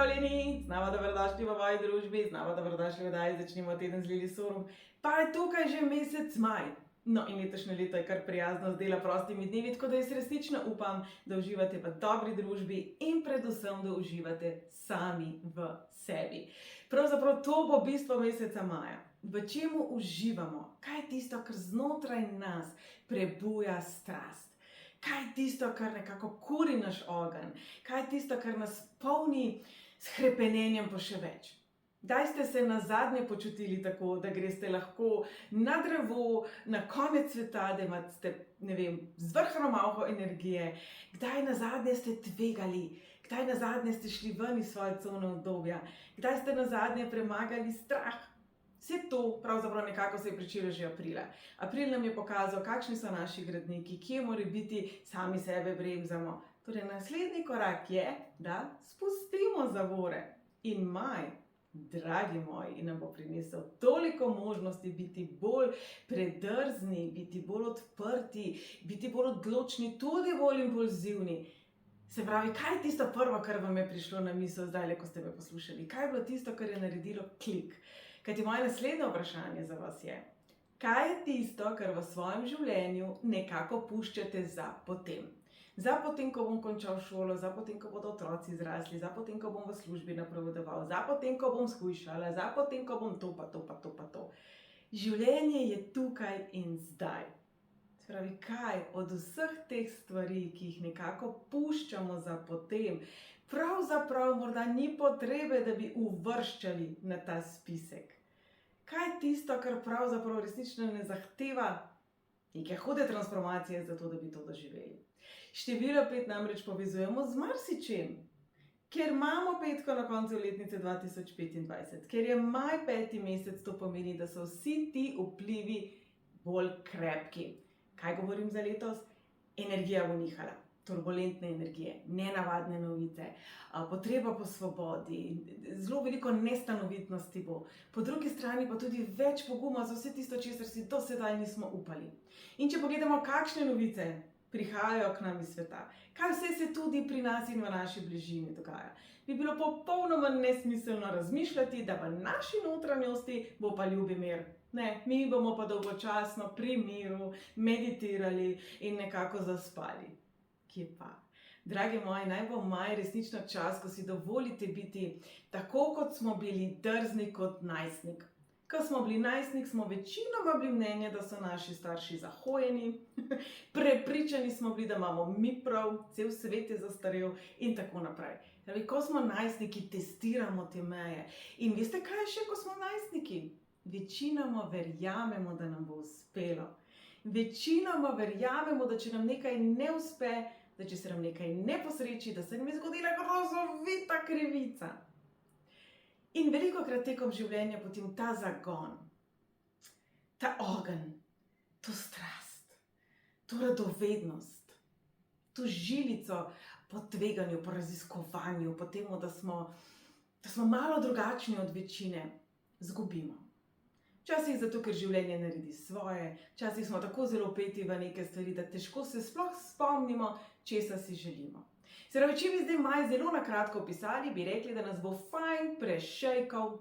Pozdravljeni, znova dobrodošli v moji družbi, znova dobrodošli v oddaji Začnimo teden z Lili Sorum. Pa je tukaj že mesec maj. No in letošnje leto je kar prijazno z dela prostimi dnevi, tako da jaz resnično upam, da uživate v dobri družbi in predvsem, da uživate sami v sebi. Pravzaprav to bo bistvo meseca maja. V čemu uživamo? Kaj je tisto, kar znotraj nas prebuja strast? Kaj je tisto, kar nekako kuri naš ogenj? Kaj je tisto, kar nas polni s hrepenenjem po še več? Kdaj ste se nazadnje počutili tako, da greste lahko na drevo, na konec sveta, da imate, zvrhano malho energije? Kdaj nazadnje ste tvegali? Kdaj nazadnje ste šli ven iz svoje cone udobja? Kdaj ste nazadnje premagali strah? Vse to pravzaprav nekako se je pričelo že aprila. April nam je pokazal, kakšni so naši gradniki, kje mora biti, sami sebe bremzamo. Torej, naslednji korak je, da spustimo zavore. In maj, dragi moji, nam bo prinesel toliko možnosti biti bolj predrzni, biti bolj odprti, biti bolj odločni, tudi bolj impulzivni. Se pravi, kaj je tisto prvo, kar vam je prišlo na misel zdaj, ko ste me poslušali? Kaj je bilo tisto, kar je naredilo klik? Kajti moje naslednje vprašanje za vas je, kaj je tisto, kar v svojem življenju nekako puščate za potem? Za potem, ko bom končal šolo, za potem, ko bodo otroci zrasli, za potem, ko bom v službi napredoval, za potem, ko bom shujšala, za potem, ko bom to pa to pa to pa to. Življenje je tukaj in zdaj. Se pravi, kaj od vseh teh stvari, ki jih nekako puščamo za potem, pravzaprav morda ni potrebe, da bi uvrščali na ta spisek. Kaj je tisto, kar pravzaprav resnično ne zahteva neke hude transformacije za to, da bi to doživeli? Število 5 namreč povezujemo z marsičem. Ker imamo petko na koncu letnice 2025, ker je maj 5. mesec, to pomeni, da so vsi ti vplivi bolj krepki. Kaj govorim za letos? Energija bo nihala. Turbulentne energije, nenavadne novice, potreba po svobodi, zelo veliko nestanovitnosti bo. Po drugi strani pa tudi več poguma za vse tisto, česar si do sedaj nismo upali. In če pogledamo, kakšne novice prihajajo k nam iz sveta, kaj vse se tudi pri nas in v naši bližini dogaja, bi bilo popolnoma nesmiselno razmišljati, da v naši notranjosti bo pa ljubi mir. Ne, mi bomo pa dolgočasno pri miru meditirali in nekako zaspali. Kje pa? Dragi moji, naj bo maj resnično čas, ko si dovolite biti tako, kot smo bili drzni kot najstnik. Ko smo bili najstnik, smo večinoma bili mnenja, da so naši starši zahojeni, prepričani smo bili, da imamo mi prav, cel svet je zastarel in tako naprej. Ko smo najstniki, testiramo te meje. In veste, kaj je še, ko smo najstniki? Večinoma verjamemo, da nam bo uspelo. Večinoma verjamemo, da če nam nekaj ne uspe, da če se nam nekaj ne posreči, da se nam je zgodila grozovita krivica. In velikokrat tekom življenja potem ta zagon, ta ogenj, to strast, to radovednost, to žilico po tveganju, po raziskovanju, po temu, da smo malo drugačni od večine, zgubimo. Včasih zato, ker življenje naredi svoje, včasih smo tako zelo vpeti v neke stvari, da težko se sploh spomnimo, česa si želimo. Se pravi, če bi zdaj maj zelo na kratko opisali, bi rekli, da nas bo fajn prešejkal,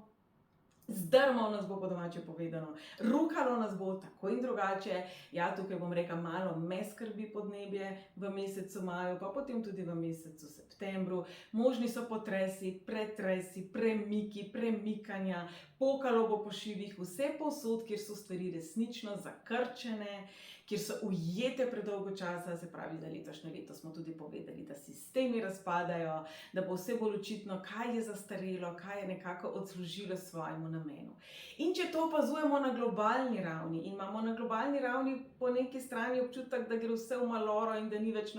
zdrmal nas bo, po domače povedano, rukalo nas bo tako in drugače. Ja, tukaj bom rekla, malo me skrbi podnebje v mesecu maju, pa potem tudi v mesecu septembru. Možni so potresi, pretresi, premiki, premikanja, pokalo bo po šivih, vse povsod, kjer so stvari resnično zakrčene, kjer so ujete predolgo časa, se pravi, za letošnje leto smo tudi povedali, da sistemi razpadajo, da bo vse bolj očitno, kaj je zastarelo, kaj je nekako odslužilo svojemu namenu. In če to opazujemo na globalni ravni in imamo na globalni ravni po neki strani občutek, da gre vse v maloro in da ni več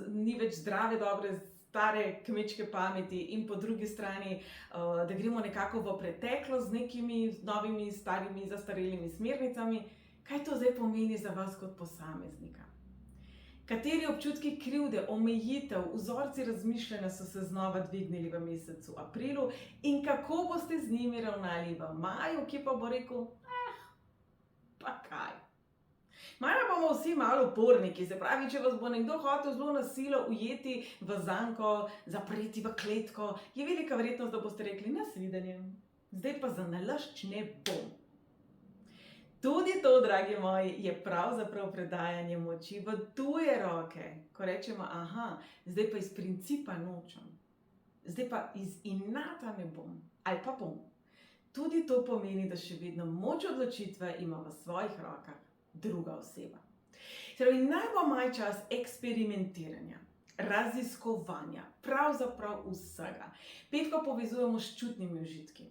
ni več zdrave, dobre, stare kmečke pameti in po drugi strani, da gremo nekako v preteklost z nekimi novimi, starimi, zastarelimi smernicami, kaj to zdaj pomeni za vas kot posameznika? Kateri občutki krivde, omejitev, vzorci razmišljanja so se znova dvignili v mesecu aprilu in kako boste z njimi ravnali v maju, ki pa bo rekel, pa kaj? Malo bomo vsi malo uporniki, se pravi, če vas bo nekdo hotel zelo na silo ujeti v zanko, zapreti v kletko, je velika verjetnost, da boste rekli nasvidenje. Zdaj pa za nalašč ne bom. Tudi to, dragi moji, je pravzaprav predajanje moči v tuje roke, ko rečemo, aha, zdaj pa iz principa nočem, zdaj pa iz inata ne bom, ali pa bom. Tudi to pomeni, da še vedno moč odločitve ima v svojih rokah druga oseba. Torej, naj bo moj čas eksperimentiranja, raziskovanja, pravzaprav vsega. Petko povezujemo s čutnimi užitki,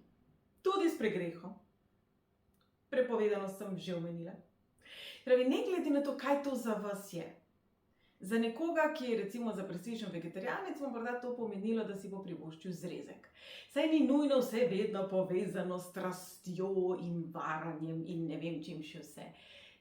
tudi s pregrehom. Prepovedano sem že omenila. Torej, ne glede na to, kaj to za vas je. Za nekoga, ki je recimo za presežen vegetarijanec, bo morda to pomenilo, da si bo privoščil zrezek. Saj ni nujno vse vedno povezano s strastjo in varanjem in ne vem čim še vse.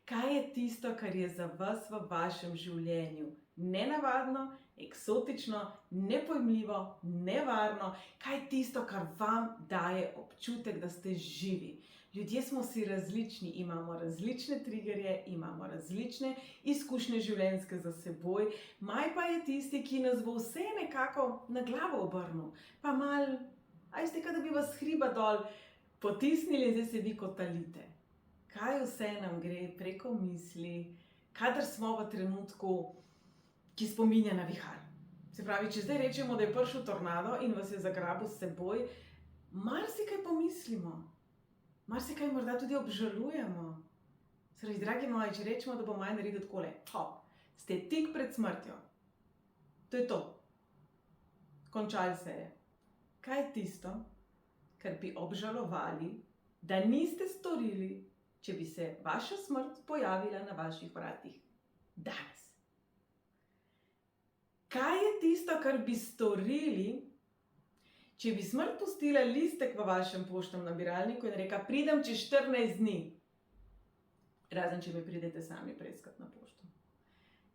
Kaj je tisto, kar je za vas v vašem življenju nenavadno, eksotično, nepojmljivo, nevarno? Kaj je tisto, kar vam daje občutek, da ste živi? Ljudje smo si različni, imamo različne triggerje, imamo različne izkušnje življenjske za seboj. Maj pa je tisti, ki nas bo vse nekako na glavo obrnil. Pa mal, a veste, da bi vas hriba dol potisnili in zdaj se vi kotalite. Kaj vse nam gre preko misli, kadar smo v trenutku, ki spominja na vihar. Se pravi, če zdaj rečemo, da je prišel tornado in vas je zagrabil s seboj, marsikaj pomislimo. Marsikaj morda tudi obžalujemo. Torej, dragi moji, če rečemo, da bo maj naredil takole, hop, ste tik pred smrtjo. To je to. Končali se je. Kaj je tisto, kar bi obžalovali, da niste storili, če bi se vaša smrt pojavila na vaših vratih danes? Kaj je tisto, kar bi storili, če bi smrt pustila listek v vašem poštnem nabiralniku in reka, pridem čez 14 dni, razen če me pridete sami preiskat na pošto.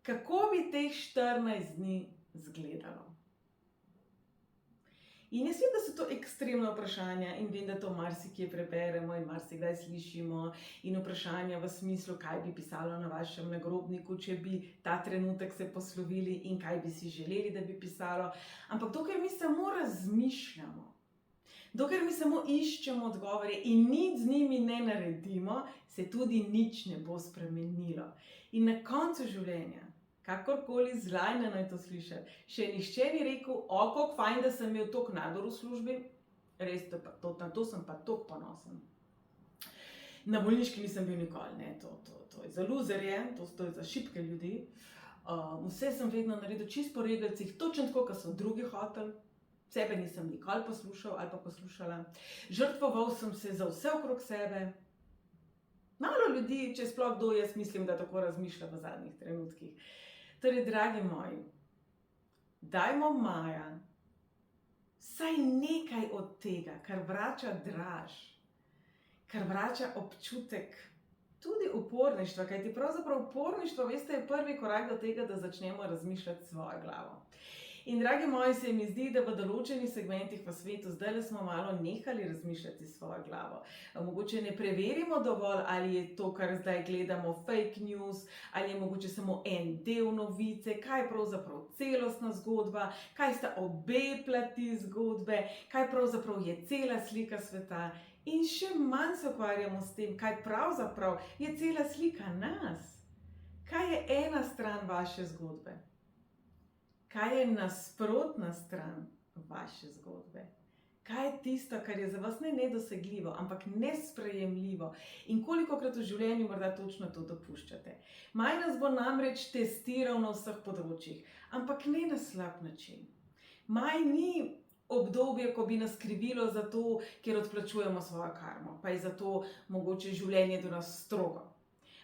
Kako bi teh 14 dni izgledalo? In jaz vem, da so to ekstremna vprašanja in vem, da to marsikje preberemo in marsikdaj slišimo in vprašanja v smislu, kaj bi pisalo na vašem nagrobniku, če bi ta trenutek se poslovili in kaj bi si želeli, da bi pisalo. Ampak dokler mi samo razmišljamo, dokler mi samo iščemo odgovore in nič z njimi ne naredimo, se tudi nič ne bo spremenilo. In na koncu življenja, kakorkoli zlajna naj to slišati, še nihče ni rekel, kako fajn, da sem imel toliko nador v službi, res, na to sem pa toliko ponosen. Na bolniški nisem bil nikoli, ne, to je za luzerje, to je za šibke ljudi. Vse sem vedno naredil čisto po regelcih, točno tako, kot so drugi hoteli. Sebe nisem nikoli poslušal ali pa poslušala. Žrtvoval sem se za vse okrog sebe. Malo ljudi, če sploh kdo, jaz mislim, da tako razmišlja v zadnjih trenutkih. Torej, dragi moji, dajmo maja vsaj nekaj od tega, kar vrača draž, kar vrača občutek tudi uporništva, kajti pravzaprav uporništvo, veste, je prvi korak do tega, da začnemo razmišljati s svojo glavo. In dragi moji, se mi zdi, da v določenih segmentih v svetu zdaj smo malo nehali razmišljati s svojo glavo. Mogoče ne preverimo dovolj, ali je to, kar zdaj gledamo, fake news, ali je mogoče samo en del novice, kaj je pravzaprav celostna zgodba, kaj sta obe plati zgodbe, kaj pravzaprav je cela slika sveta. In še manj se ukvarjamo s tem, kaj pravzaprav je cela slika nas. Kaj je ena stran vaše zgodbe? Kaj je nasprotna stran vaše zgodbe? Kaj je tisto, kar je za vas ne nedosegljivo, ampak nesprejemljivo? In kolikokrat v življenju morda točno to dopuščate? Maj nas bo namreč testiral na vseh področjih, ampak ne na slab način. Maj ni obdobje, ko bi nas krivilo zato, ker odplačujemo svojo karmo, pa je zato mogoče življenje do nas strogo.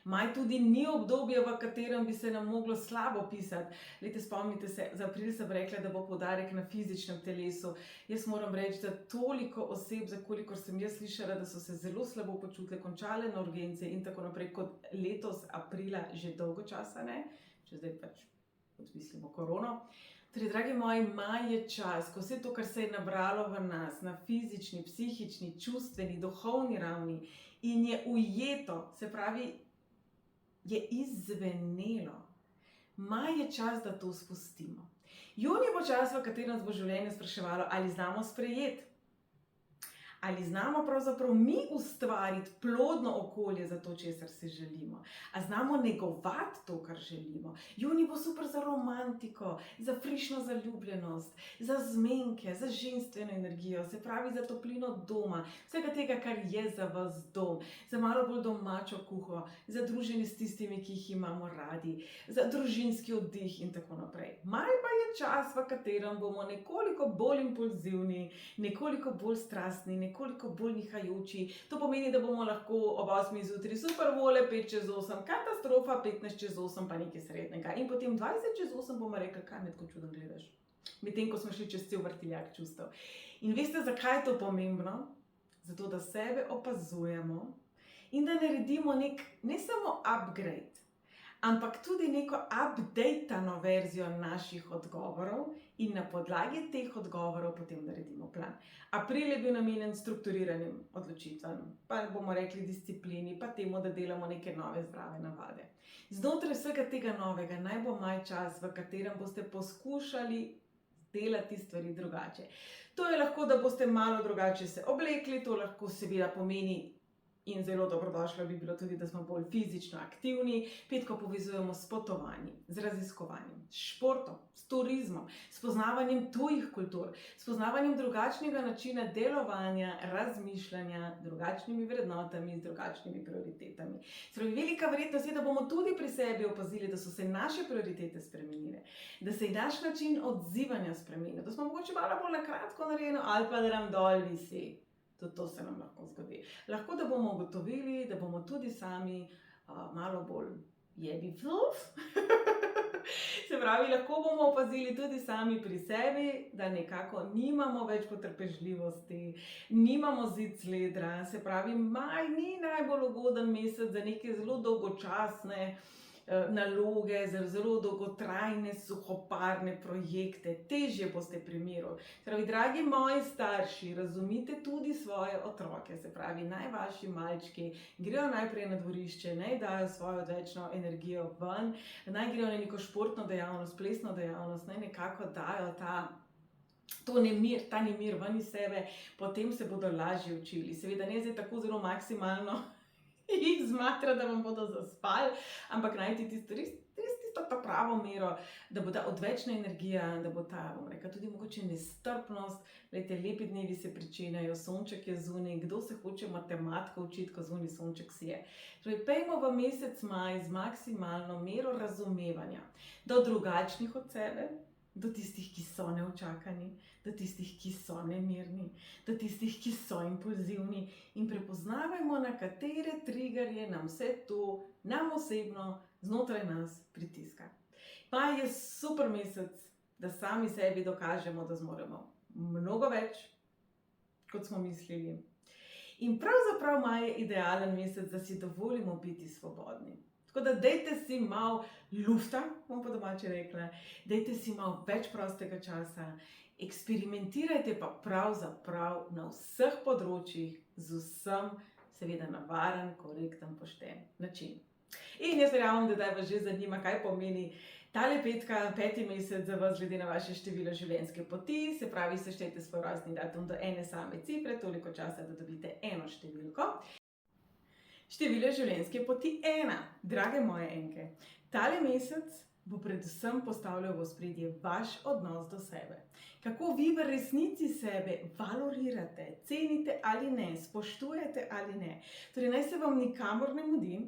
Maj tudi ni obdobje, v katerem bi se nam moglo slabo pisati. Lejte, spomnite se, za april sem rekla, da bo poudarek na fizičnem telesu. Jaz moram reči, da toliko oseb, za kolikor sem jaz slišala, da so se zelo slabo počutile, končale na urgenci in tako naprej, kot letos aprila že dolgo časa, ne? Če zdaj pač odmislimo korono. Torej, dragi moji, maj je čas, ko vse to, kar se je nabralo v nas, na fizični, psihični, čustveni, duhovni ravni in je ujeto, se pravi, je izzvenelo. Maj je čas, da to spustimo. Junij bo čas, v katerem nas bo življenje spraševalo, ali znamo sprejeti. Ali znamo pravzaprav mi ustvariti plodno okolje za to, česar si želimo? A znamo negovati to, kar želimo? Junij bo super za romantiko, za frišno zaljubljenost, za zmenke, za ženstveno energijo, se pravi za toplino doma, vsega tega, kar je za vas dom, za malo bolj domačo kuho, za druženje s tistimi, ki jih imamo radi, za družinski oddih in tako naprej. Maj pa je čas, v katerem bomo nekoliko bolj impulzivni, nekoliko bolj strastni, nekoliko bolj nihajoči. To pomeni, da bomo lahko ob 8 zjutraj super vole, 5 čez 8, katastrofa, 15 čez 8 pa nekaj srednjega. In potem 20 čez 8 bomo rekli, kaj me tako čudno gledaš. Medtem, ko smo šli čez cel vrtiljak čustev. In veste, zakaj je to pomembno? Zato, da sebe opazujemo in da naredimo ne samo upgrade, ampak tudi neko updatano verzijo naših odgovorov in na podlagi teh odgovorov potem naredimo plan. April je bil namenjen strukturiranim odločitvam, pa bomo rekli disciplini, pa temu, da delamo neke nove zdrave navade. Znotraj vsega tega novega naj bo maj čas, v katerem boste poskušali delati stvari drugače. To je lahko, da boste malo drugače se oblekli, to lahko seveda pomeni, in zelo dobrodošlo bi bilo tudi, da smo bolj fizično aktivni. Petko povezujemo s potovanjem, z raziskovanjem, s športom, s turizmom, s poznavanjem tujih kultur, s poznavanjem drugačnega načina delovanja, razmišljanja, drugačnimi vrednotami, z drugačnimi prioritetami. Torej, velika verjetnost je, da bomo tudi pri sebi opazili, da so se naše prioritete spremenile, da se je naš način odzivanja spremenil, da smo mogoče malo bolj na kratko narejeno ali pa da nam dol visi. Tudi to se nam lahko zgodi. Lahko, da bomo ugotovili, da bomo tudi sami malo bolj jebi fluf. Se pravi, lahko bomo opazili tudi sami pri sebi, da nekako nimamo več potrpežljivosti, nimamo zid sledra. Se pravi, maj ni najbolj ugoden mesec za neke zelo dolgočasne naloge, za zelo dolgotrajne, suhoparne projekte. Težje boste pri miru. Se pravi, dragi moji starši, razumite tudi svoje otroke. Se pravi, naj vaši malčki grejo najprej na dvorišče, naj dajo svojo odvečno energijo ven, naj grejo na neko športno dejavnost, plesno dejavnost, naj nekako dajo ta nemir ven iz sebe, potem se bodo lažje učili. Seveda ne zdaj tako zelo maksimalno jih zmatra, da vam bodo zaspali, ampak najti tisto pravo mero, da bo ta odvečna energija, da bo ta, bom rekla, tudi mogoče nestrpnost. Glejte, lepi dnevi se pričenjajo, sonček je zunaj, kdo se hoče matematiko učiti, ko zunaj sonček sije. Torej, pejmo v mesec maj z maksimalno mero razumevanja do drugačnih od sebe, do tistih, ki so neučakani, do tistih, ki so nemirni, do tistih, ki so impulzivni, in prepoznavajmo, na katere triggerje nam vse to, nam osebno, znotraj nas pritiska. Pa je super mesec, da sami sebi dokažemo, da zmoremo mnogo več, kot smo mislili. In pravzaprav maj je idealen mesec, da si dovolimo biti svobodni. Tako da dajte si malo lufta, bom po domače rekla, dajte si malo več prostega časa, eksperimentirajte pa pravzaprav na vseh področjih, z vsem, seveda na varen, korekten, pošten način. In jaz verjamem, da vas že zanima, kaj pomeni tale petka, 5. mesec za vas, glede na vaše število življenjske poti. Se pravi, seštejte svoj rojstni datum do ene same cifre, toliko časa, da dobite eno številko. Število življenjske poti 1. Drage moje enke, tale mesec bo predvsem postavljal v ospredje vaš odnos do sebe. Kako vi v resnici sebe valorirate, cenite ali ne, spoštujete ali ne. Torej, naj se vam nikamor ne mudi.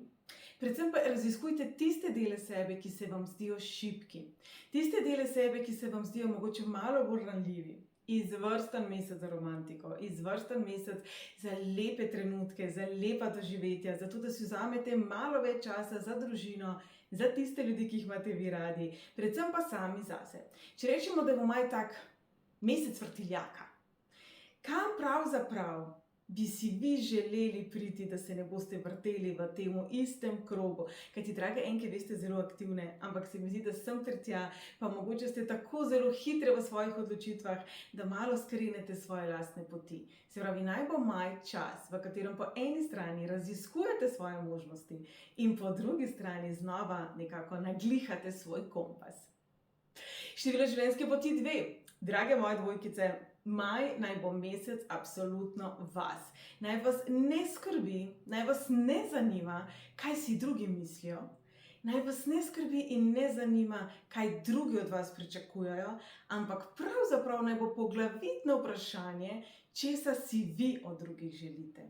Predvsem pa raziskujte tiste dele sebe, ki se vam zdijo šibki. Tiste dele sebe, ki se vam zdijo mogoče malo bolj ranljivi. Izvrsten mesec za romantiko, izvrsten mesec za lepe trenutke, za lepa doživetja, zato da si vzamete malo več časa za družino, za tiste ljudi, ki jih imate vi radi, predvsem pa sami zase. Če rečemo, da bo maj tak mesec vrtiljaka, kam pravzaprav bi si vi želeli priti, da se ne boste vrteli v tem istem krogu? Kajti, drage enke, veste, zelo aktivne, ampak se mi zdi, da sem ter tja, pa mogoče ste tako zelo hitre v svojih odločitvah, da malo skrenete svoje lastne poti. Se pravi, naj bo maj čas, v katerem po eni strani raziskujete svoje možnosti in po drugi strani znova nekako naglihate svoj kompas. Število življenjske poti 2. Drage moje dvojkice, maj naj bo mesec absolutno vas. Naj vas ne skrbi, naj vas ne zanima, kaj si drugi mislijo. Naj vas ne skrbi in ne zanima, kaj drugi od vas pričakujejo, ampak pravzaprav naj bo poglavitno vprašanje, česa si vi od drugih želite.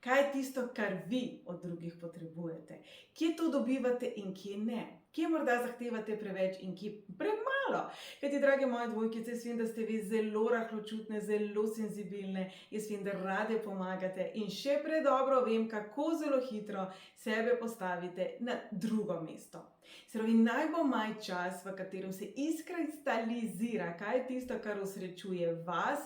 Kaj je tisto, kar vi od drugih potrebujete? Kje to dobivate in kje ne? Kje morda zahtevate preveč in kje premalo? Kajti, drage moje dvojkice, jaz vem, da ste vi zelo rahločutne, zelo senzibilne, jaz vem, da rade pomagate in še predobro vem, kako zelo hitro sebe postavite na drugo mesto. Se pravi, naj bo maj čas, v katerem se izkristalizira, kaj je tisto, kar osrečuje vas,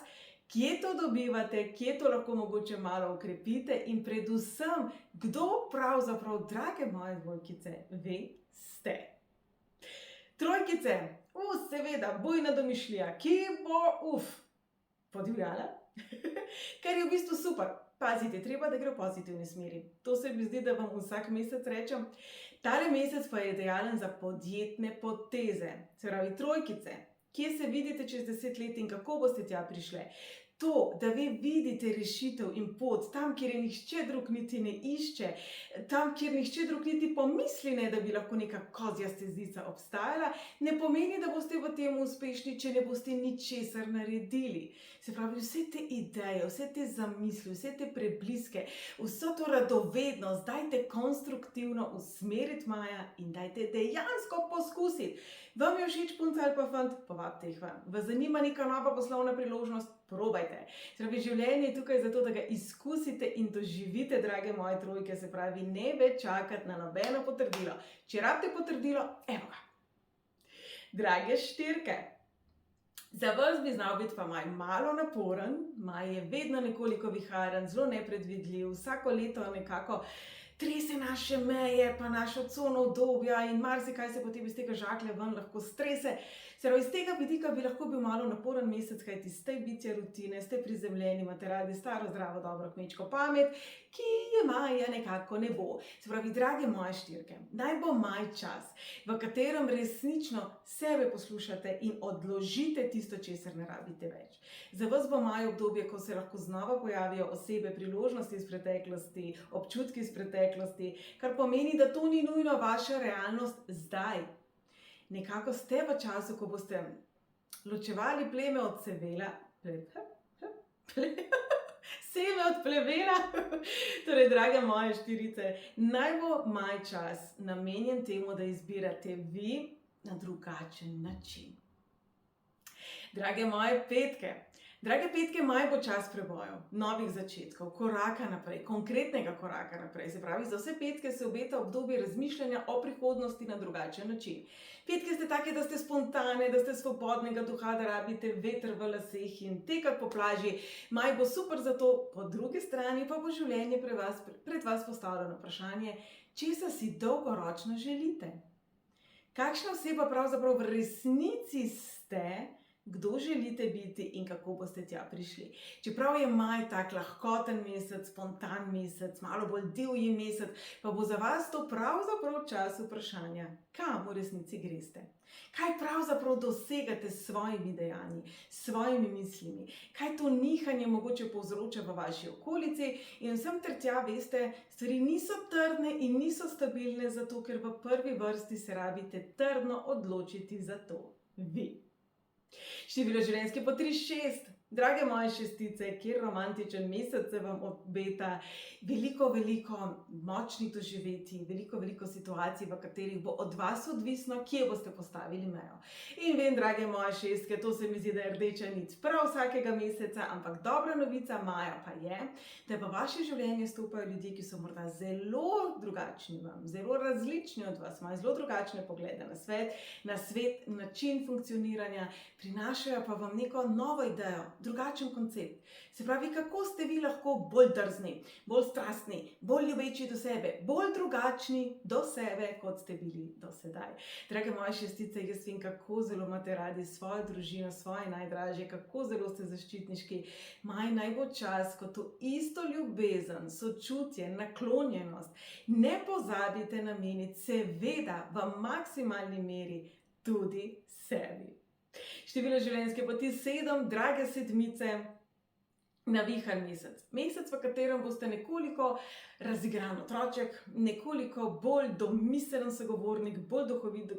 kje to dobivate, kje to lahko mogoče malo ukrepite in predvsem, kdo pravzaprav, drage moje dvojkice, ve, ste. Trojkice, seveda, bujna domišljija, ki bo, podivjala, kar je v bistvu super. Pazite, treba, da gre v pozitivni smeri. To se mi zdi, da vam vsak mesec rečem. Tale mesec pa je idealen za podjetne poteze. Se pravi, trojkice, kje se vidite čez 10 let in kako boste tja prišle? To, da vi vidite rešitev in pot tam, kjer je nihče drug niti ne išče, tam, kjer nihče drug niti pomisli ne, da bi lahko neka kozja stezica obstajala, ne pomeni, da boste v tem uspešni, če ne boste ničesar naredili. Se pravi, vse te ideje, vse te zamisli, vse te prebliske, vso to radovednost dajte konstruktivno usmeriti maja in dajte dejansko poskusiti. Vam je všeč punca ali pa fant? Povabite jih ven. Vas zanima neka nova poslovna priložnost? Probajte. Se pravi, življenje je tukaj zato, da ga izkusite in doživite, drage moje trojke, se pravi, ne več čakati na nobeno potrdilo. Če rabite potrdilo, evo ga. Drage štirke, za vas bi znal biti pa maj malo naporen, maj je vedno nekoliko viharen, zelo nepredvidljiv, vsako leto nekako trese naše meje, pa našo cono obdobja in marsikaj se potem iz tega žaklja ven lahko strese. Se pravi, iz tega vidika bi lahko bil malo naporen mesec, kajti ste bitja rutine, ste prizemljeni, imate radi staro, zdravo, dobro kmečko pamet, ki je maja nekako ne bo. Se pravi, drage moje štirke, naj bo maj čas, v katerem resnično sebe poslušate in odložite tisto, česar ne rabite več. Za vas bo maj obdobje, ko se lahko znova pojavijo osebe, priložnosti iz preteklosti, občutki iz preteklosti, kar pomeni, da to ni nujno vaša realnost zdaj. Nekako ste v času, ko boste ločevali pleme od sevela, seme od plevela. Torej, drage moje štirice, naj bo maj čas namenjen temu, da izbirate vi na drugačen način. Drage moje petke, maj bo čas prebojev, novih začetkov, koraka naprej, konkretnega koraka naprej. Se pravi, za vse petke se obeta obdobje razmišljanja o prihodnosti na drugačen način. Petke ste take, da ste spontane, da ste svobodnega duha, da rabite veter v laseh in tekat po plaži. Maj bo super za to, po drugi strani pa bo življenje pred vas postavljeno vprašanje, česa si dolgoročno želite. Kakšna oseba pravzaprav v resnici ste, kdo želite biti in kako boste tja prišli. Čeprav je maj tak lahkoten mesec, spontan mesec, malo bolj divji mesec, pa bo za vas to pravzaprav čas vprašanja, kam v resnici greste. Kaj pravzaprav dosegate s svojimi dejanji, s svojimi mislimi, kaj to nihanje mogoče povzroča v vaši okolici in vsem ter tja, veste, stvari niso trdne in niso stabilne zato, ker v prvi vrsti se rabite trdno odločiti za to vi. Število življenjske poti 6. Drage moje šestice, kjer romantičen mesec se vam obeta, veliko močnih doživetij, veliko situacij, v katerih bo od vas odvisno, kje boste postavili mejo. In vem, drage moje šestke, to se mi zdi, da je rdeča nit prav vsakega meseca, ampak dobra novica maja pa je, da v vaše življenje stopajo ljudje, ki so morda zelo drugačni vam, zelo različni od vas, imajo zelo drugačne poglede na svet, način funkcioniranja, prinašajo pa vam neko novo idejo, drugačen koncept. Se pravi, kako ste vi lahko bolj drzni, bolj strastni, bolj ljubeči do sebe, bolj drugačni do sebe, kot ste bili do sedaj. Drage moje šestice, jaz vem, kako zelo imate radi svojo družino, svoje najdražje, kako zelo ste zaščitniški. Naj bo čas, ko to isto ljubezen, sočutje, naklonjenost ne pozabite nameniti seveda v maksimalni meri tudi sebi. Število življenjske poti 7, drage sedmice, navihan mesec. Mesec, v katerem boste nekoliko razigran otroček, nekoliko bolj domiseln sogovornik, bolj duhovit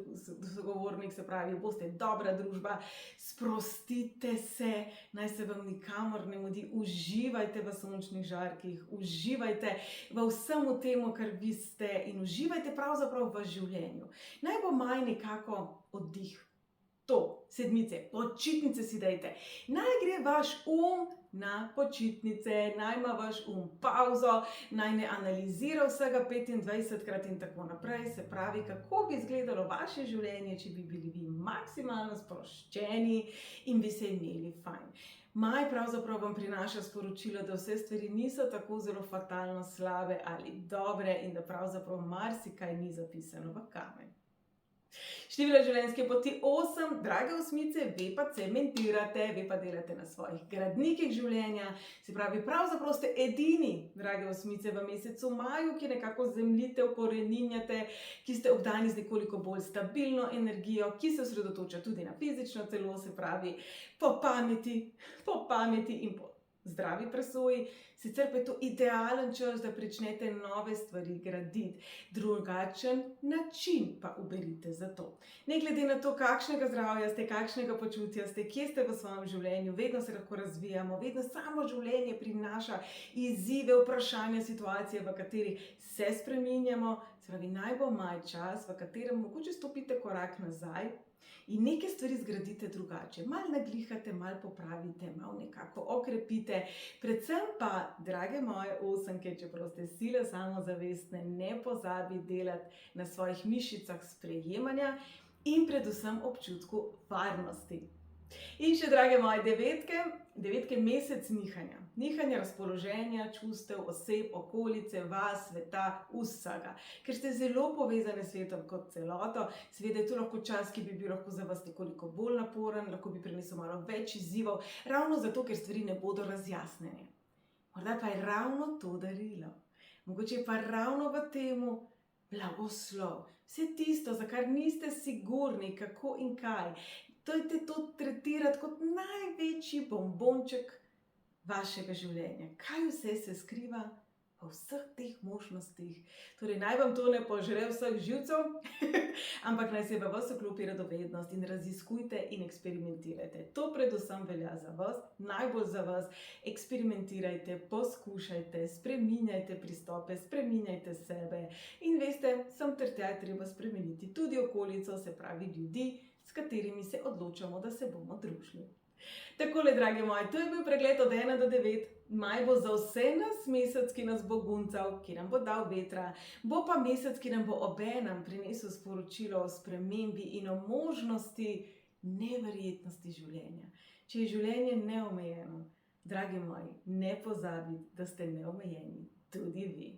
sogovornik, se pravi, boste dobra družba, sprostite se, naj se vam nikamor ne mudi, uživajte v sončnih žarkih, uživajte v vsemu temu, kar vi ste in uživajte pravzaprav v življenju. Naj bo maj nekako oddih. To, sedmice, počitnice si dajte. Naj gre vaš na počitnice, naj ima vaš pauzo, naj ne analizira vsega 25krat in tako naprej. Se pravi, kako bi izgledalo vaše življenje, če bi bili vi maksimalno sproščeni in bi se imeli fajn. Maj pravzaprav vam prinaša sporočilo, da vse stvari niso tako zelo fatalno slabe ali dobre in da pravzaprav marsikaj ni zapisano v kamen. Število življenjske poti 8, drage osmice, vi pa cementirate, vi pa delate na svojih gradnikih življenja, se pravi, pravzaprav ste edini, drage osmice, v mesecu maju, ki nekako zemljite, ukoreninjate, ki ste obdani z nekoliko bolj stabilno energijo, ki se osredotoča tudi na fizično telo, se pravi, po pameti in po zdravi presoji, sicer pa je to idealen čas, da pričnete nove stvari graditi. Drugačen način pa uberite za to. Ne glede na to, kakšnega zdravja ste, kakšnega počutja ste, kje ste v svojem življenju, vedno se lahko razvijamo, vedno samo življenje prinaša izzive, vprašanja, situacije, v katerih se spreminjamo. Se pravi, naj bo maj čas, v katerem mogoče stopite korak nazaj in neke stvari zgradite drugače. Malo naglihate, malo popravite, malo nekako okrepite. Predvsem pa, drage moje osemke, čeprav ste sile samozavestne, ne pozabi delati na svojih mišicah sprejemanja in predvsem občutku varnosti. In še, drage moje devetke, mesec nihanja. Nihanja razpoloženja, čustev, oseb, okolice, vas, sveta, vsega. Ker ste zelo povezani s svetom kot celoto, seveda je to lahko čas, ki bi bil lahko za vas nekoliko bolj naporen, lahko bi prinesel malo več izzivov, ravno zato, ker stvari ne bodo razjasnjene. Morda pa je ravno to darilo. Mogoče pa ravno v temu blagoslov. Vse tisto, za kar niste sigurni, kako in kaj. Dajte to tretirati kot največji bombonček vašega življenja. Kaj vse se skriva v vseh teh možnostih? Torej, naj vam to ne požre vseh živcev, ampak naj se v vas vklopi radovednost in raziskujte in eksperimentirajte. To predvsem velja za vas, najbolj za vas. Eksperimentirajte, poskušajte, spreminjajte pristope, spreminjajte sebe. In veste, sem ter tja je treba spremeniti tudi okolico, se pravi ljudi, s katerimi se odločamo, da se bomo družili. Takole, drage moje, to je bil pregled od 1 do 9. Maj bo za vse nas mesec, ki nas bo guncal, ki nam bo dal vetra, bo pa mesec, ki nam bo obenem prinesel sporočilo o spremembi in o možnosti neverjetnosti življenja. Če je življenje neomejeno, dragi moji, ne pozabite, da ste neomejeni tudi vi.